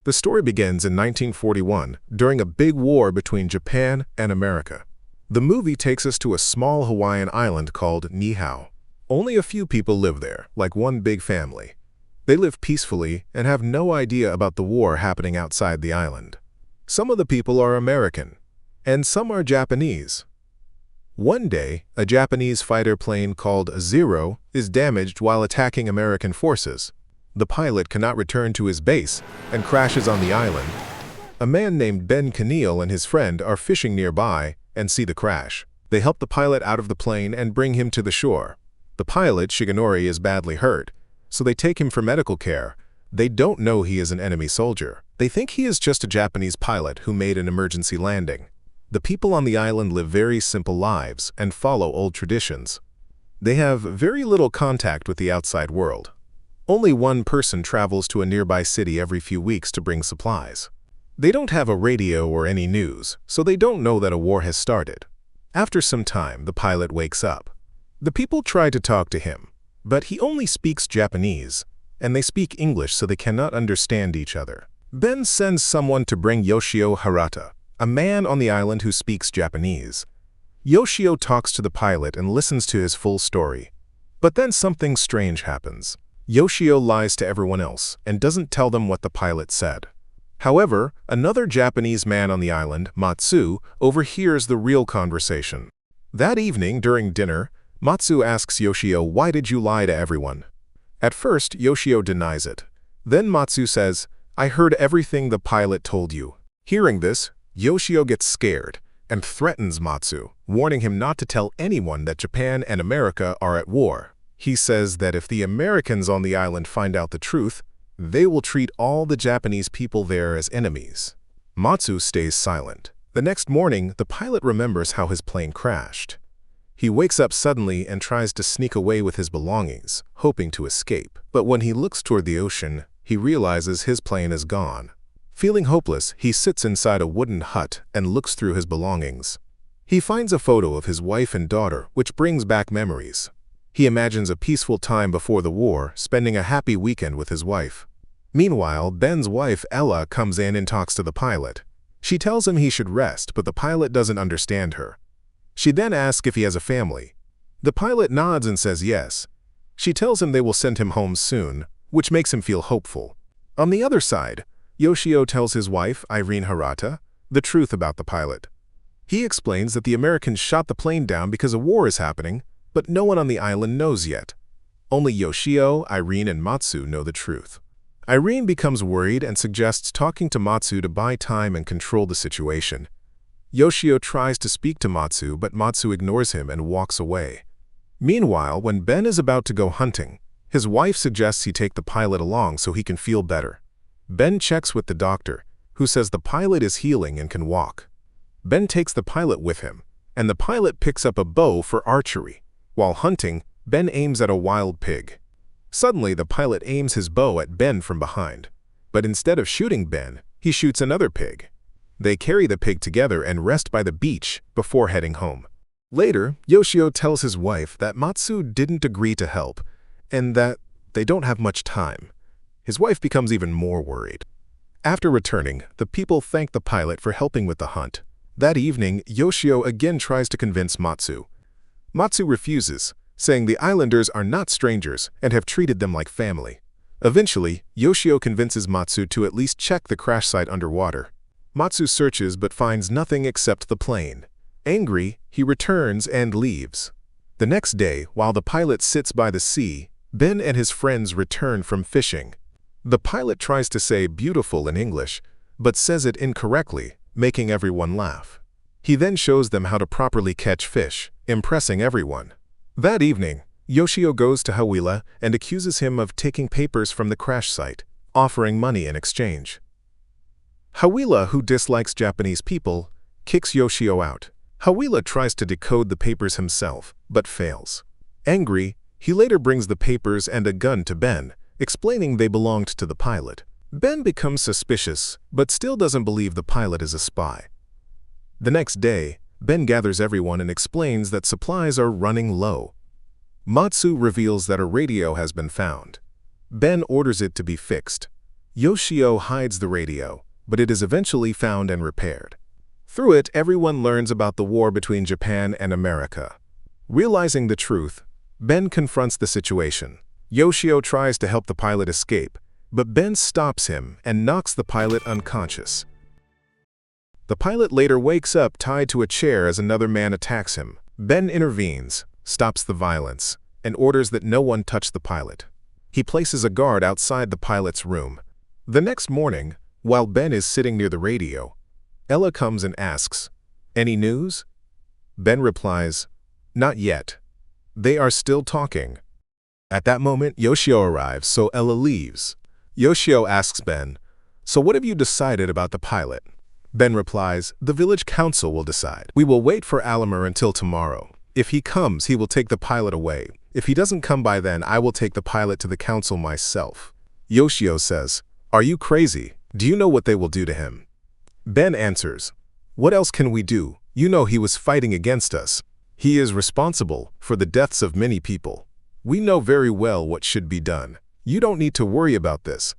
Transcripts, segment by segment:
The story begins in 1941 during a big war between Japan and America. The movie takes us to a small Hawaiian island called Niʻihau. Only a few people live there, like one big family. They live peacefully and have no idea about the war happening outside the island. Some of the people are American, and some are Japanese. One day, a Japanese fighter plane called Zero is damaged while attacking American forces. The pilot cannot return to his base and crashes on the island. A man named Ben Keneal and his friend are fishing nearby and see the crash. They help the pilot out of the plane and bring him to the shore. The pilot, Shigenori, is badly hurt, so they take him for medical care. They don't know he is an enemy soldier. They think he is just a Japanese pilot who made an emergency landing. The people on the island live very simple lives and follow old traditions. They have very little contact with the outside world. Only one person travels to a nearby city every few weeks to bring supplies. They don't have a radio or any news, so they don't know that a war has started. After some time, the pilot wakes up. The people try to talk to him, but he only speaks Japanese, and they speak English so they cannot understand each other. Ben sends someone to bring Yoshio Harata, a man on the island who speaks Japanese. Yoshio talks to the pilot and listens to his full story. But then something strange happens. Yoshio lies to everyone else and doesn't tell them what the pilot said. However, another Japanese man on the island, Matsu, overhears the real conversation. That evening, during dinner, Matsu asks Yoshio, "Why did you lie to everyone?" At first, Yoshio denies it. Then Matsu says, "I heard everything the pilot told you." Hearing this, Yoshio gets scared and threatens Matsu, warning him not to tell anyone that Japan and America are at war. He says that if the Americans on the island find out the truth, they will treat all the Japanese people there as enemies. Matsu stays silent. The next morning, the pilot remembers how his plane crashed. He wakes up suddenly and tries to sneak away with his belongings, hoping to escape. But when he looks toward the ocean, he realizes his plane is gone. Feeling hopeless, he sits inside a wooden hut and looks through his belongings. He finds a photo of his wife and daughter, which brings back memories. He imagines a peaceful time before the war, spending a happy weekend with his wife. Meanwhile, Ben's wife, Ella, comes in and talks to the pilot. She tells him he should rest, but the pilot doesn't understand her. She then asks if he has a family. The pilot nods and says yes. She tells him they will send him home soon, which makes him feel hopeful. On the other side, Yoshio tells his wife, Irene Harata, the truth about the pilot. He explains that the Americans shot the plane down because a war is happening, but no one on the island knows yet. Only Yoshio, Irene, and Matsu know the truth. Irene becomes worried and suggests talking to Matsu to buy time and control the situation. Yoshio tries to speak to Matsu, but Matsu ignores him and walks away. Meanwhile, when Ben is about to go hunting, his wife suggests he take the pilot along so he can feel better. Ben checks with the doctor, who says the pilot is healing and can walk. Ben takes the pilot with him, and the pilot picks up a bow for archery. While hunting, Ben aims at a wild pig. Suddenly, the pilot aims his bow at Ben from behind. But instead of shooting Ben, he shoots another pig. They carry the pig together and rest by the beach before heading home. Later, Yoshio tells his wife that Matsu didn't agree to help, and that they don't have much time. His wife becomes even more worried. After returning, the people thank the pilot for helping with the hunt. That evening, Yoshio again tries to convince Matsu. Matsu refuses, saying the islanders are not strangers and have treated them like family. Eventually, Yoshio convinces Matsu to at least check the crash site underwater. Matsu searches but finds nothing except the plane. Angry, he returns and leaves. The next day, while the pilot sits by the sea, Ben and his friends return from fishing. The pilot tries to say beautiful in English, but says it incorrectly, making everyone laugh. He then shows them how to properly catch fish, impressing everyone. That evening, Yoshio goes to Hawaiian and accuses him of taking papers from the crash site, offering money in exchange. Hawaiian, who dislikes Japanese people, kicks Yoshio out. Hawaiian tries to decode the papers himself, but fails. Angry, he later brings the papers and a gun to Ben, explaining they belonged to the pilot. Ben becomes suspicious, but still doesn't believe the pilot is a spy. The next day, Ben gathers everyone and explains that supplies are running low. Matsu reveals that a radio has been found. Ben orders it to be fixed. Yoshio hides the radio, but it is eventually found and repaired. Through it, everyone learns about the war between Japan and America. Realizing the truth, Ben confronts the situation. Yoshio tries to help the pilot escape, but Ben stops him and knocks the pilot unconscious. The pilot later wakes up tied to a chair as another man attacks him. Ben intervenes, stops the violence, and orders that no one touch the pilot. He places a guard outside the pilot's room. The next morning, while Ben is sitting near the radio, Ella comes and asks, "Any news?" Ben replies, "Not yet. They are still talking." At that moment, Yoshio arrives, so Ella leaves. Yoshio asks Ben, "So what have you decided about the pilot?" Ben replies, "The village council will decide. We will wait for Alamer until tomorrow. If he comes, he will take the pilot away. If he doesn't come by then, I will take the pilot to the council myself." Yoshio says, "Are you crazy? Do you know what they will do to him?" Ben answers, "What else can we do? You know he was fighting against us. He is responsible for the deaths of many people. We know very well what should be done. You don't need to worry about this."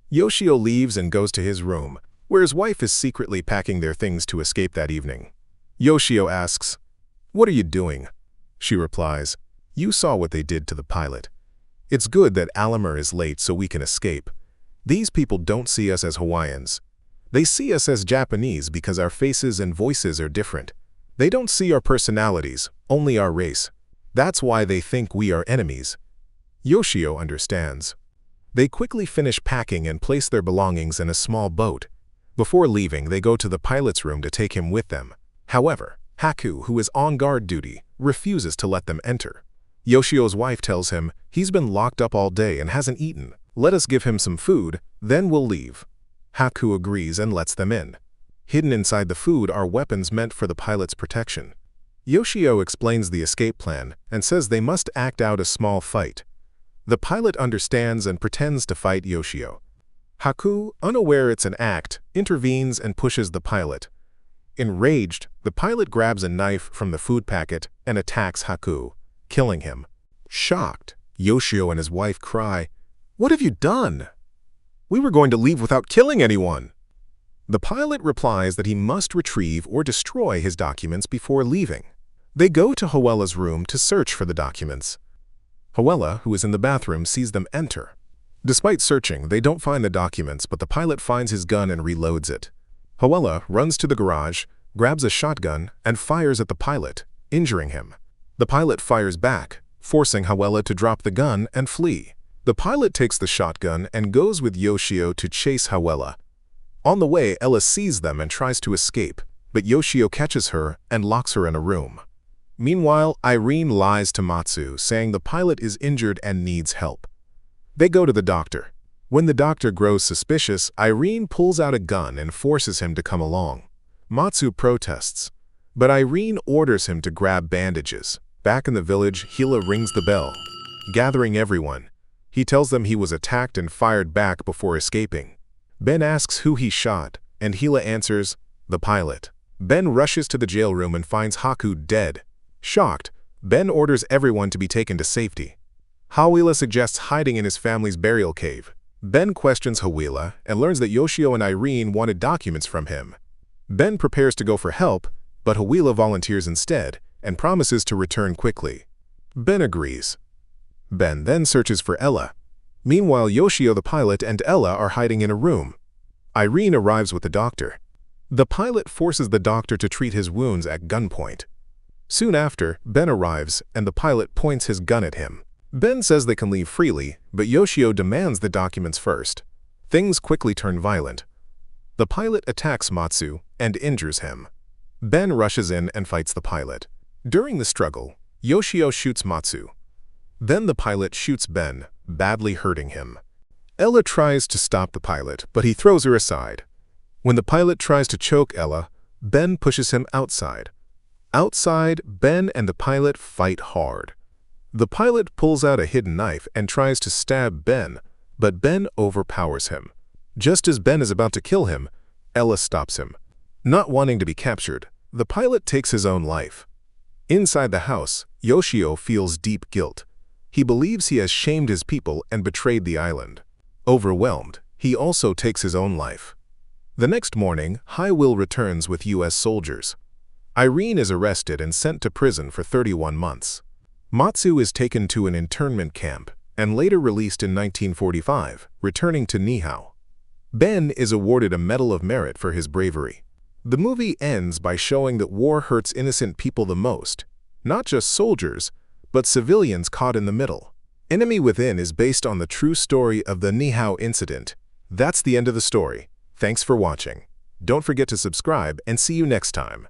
Yoshio leaves and goes to his room, where his wife is secretly packing their things to escape that evening. Yoshio asks, "What are you doing?" She replies, "You saw what they did to the pilot. It's good that Alamer is late so we can escape. These people don't see us as Hawaiians. They see us as Japanese because our faces and voices are different. They don't see our personalities, only our race. That's why they think we are enemies." Yoshio understands. They quickly finish packing and place their belongings in a small boat. Before leaving, they go to the pilot's room to take him with them. However, Haku, who is on guard duty, refuses to let them enter. Yoshio's wife tells him, "He's been locked up all day and hasn't eaten. Let us give him some food, then we'll leave." Haku agrees and lets them in. Hidden inside the food are weapons meant for the pilot's protection. Yoshio explains the escape plan and says they must act out a small fight. The pilot understands and pretends to fight Yoshio. Haku, unaware it's an act, intervenes and pushes the pilot. Enraged, the pilot grabs a knife from the food packet and attacks Haku, killing him. Shocked, Yoshio and his wife cry, "What have you done? We were going to leave without killing anyone." The pilot replies that he must retrieve or destroy his documents before leaving. They go to Hawela's room to search for the documents. Hawela, who is in the bathroom, sees them enter. Despite searching, they don't find the documents, but the pilot finds his gun and reloads it. Hawela runs to the garage, grabs a shotgun, and fires at the pilot, injuring him. The pilot fires back, forcing Hawela to drop the gun and flee. The pilot takes the shotgun and goes with Yoshio to chase Hawela. On the way, Ella sees them and tries to escape, but Yoshio catches her and locks her in a room. Meanwhile, Irene lies to Matsu, saying the pilot is injured and needs help. They go to the doctor. When the doctor grows suspicious, Irene pulls out a gun and forces him to come along. Matsu protests, but Irene orders him to grab bandages. Back in the village, Hila rings the bell, gathering everyone. He tells them he was attacked and fired back before escaping. Ben asks who he shot, and Hila answers, "The pilot." Ben rushes to the jail room and finds Haku dead. Shocked, Ben orders everyone to be taken to safety. Hawela suggests hiding in his family's burial cave. Ben questions Hawela and learns that Yoshio and Irene wanted documents from him. Ben prepares to go for help, but Hawela volunteers instead and promises to return quickly. Ben agrees. Ben then searches for Ella. Meanwhile, Yoshio the pilot and Ella are hiding in a room. Irene arrives with the doctor. The pilot forces the doctor to treat his wounds at gunpoint. Soon after, Ben arrives and the pilot points his gun at him. Ben says they can leave freely, but Yoshio demands the documents first. Things quickly turn violent. The pilot attacks Matsu and injures him. Ben rushes in and fights the pilot. During the struggle, Yoshio shoots Matsu. Then the pilot shoots Ben, badly hurting him. Ella tries to stop the pilot, but he throws her aside. When the pilot tries to choke Ella, Ben pushes him outside. Outside, Ben and the pilot fight hard. The pilot pulls out a hidden knife and tries to stab Ben, but Ben overpowers him. Just as Ben is about to kill him, Ella stops him. Not wanting to be captured, the pilot takes his own life. Inside the house, Yoshio feels deep guilt. He believes he has shamed his people and betrayed the island. Overwhelmed, He also takes his own life. The next morning, Will returns with U.S. soldiers. Irene is arrested and sent to prison for 31 months. Matsu is taken to an internment camp and later released in 1945, returning to Niʻihau. Ben is awarded a Medal of Merit for his bravery. The movie ends by showing that war hurts innocent people the most, not just soldiers, but civilians caught in the middle. Enemy Within is based on the true story of the Niʻihau Incident. That's the end of the story. Thanks for watching. Don't forget to subscribe and see you next time.